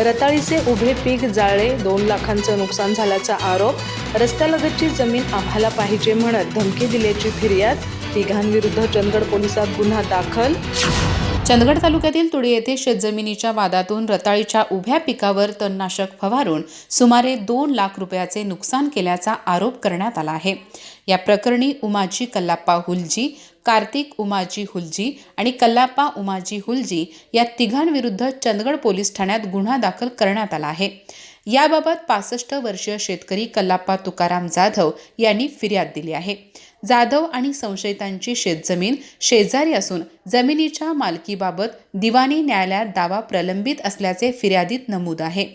रताळीचे उभे पीक जाळले, 2 लाखांचं नुकसान झाल्याचा आरोप, रस्त्यालगतची जमीन आम्हाला पाहिजे म्हणत धमकी दिल्याची फिर्याद, तिघांविरुद्ध चंदगड पोलिसात गुन्हा दाखल। चंदगड तालुक्यातील तुडी येथे शेतजमिनीच्या वादातून रताळीच्या उभ्या पिकावर तणनाशक फवारून सुमारे 2 लाख रुपयाचे नुकसान केल्याचा आरोप करण्यात आला आहे। या प्रकरणी उमाजी कल्लाप्पा हुलजी, कार्तिक उमाजी हुलजी आणि कल्लाप्पा उमाजी हुलजी या तिघांविरुद्ध चंदगड पोलीस ठाण्यात गुन्हा दाखल करण्यात आला आहे। याबाबत 65 वर्षीय शेतकरी कल्लाप्पा तुकाराम जाधव यांनी फिर्याद दिली आहे। जाधव आणि संशयितांची शेतजमीन शेजारी असून जमिनीच्या मालकीबाबत दिवाणी न्यायालयात दावा प्रलंबित असल्याचे फिर्यादीत नमूद आहे।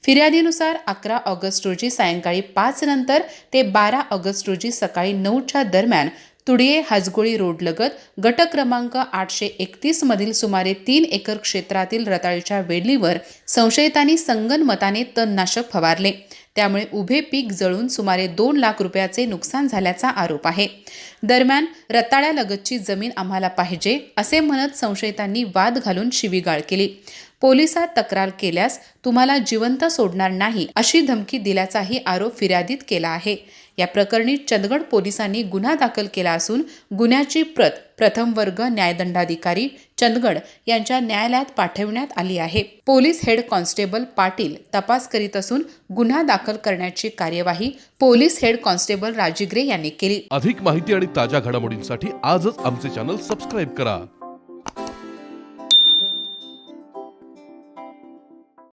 फिर्यादीनुसार 11 ऑगस्ट रोजी सायंकाळी 5 नंतर ते 12 ऑगस्ट रोजी सकाळी 9च्या दरम्यान तुडिये हाजगोळी रोडलगत गट क्रमांक 831 मधील सुमारे 3 एकर क्षेत्रातील रताळीच्या वेलीवर संशयितांनी संगनमताने तणनाशक फवारले। त्यामुळे उभे पीक जळून सुमारे 2 लाख रुपयाचे नुकसान झाल्याचा आरोप आहे। दरम्यान रताळ्यालगतची जमीन आम्हाला पाहिजे असे म्हणत संशयितांनी वाद घालून शिवीगाळ केली। पोलिसात तक्रार केल्यास तुम्हाला जिवंत सोडणार नाही अशी धमकी दिल्याचाही आरोप फिर्यादीत केला आहे। या प्रकरणी चंदगड पोलिसांनी गुन्हा दाखल केला असून गुन्ह्याची प्रत प्रथम वर्ग न्यायदंडाधिकारी चंदगड यांच्या न्यायालयात पाठवण्यात आली आहे। पोलीस हेड कॉन्स्टेबल पाटील तपास करीत असून गुन्हा दाखल करण्याची कार्यवाही पोलीस हेड कॉन्स्टेबल राजिग्रे यांनी केली। अधिक माहिती आणि ताज्या घडामोडींसाठी आजच आमचे चॅनल सबस्क्राइब करा।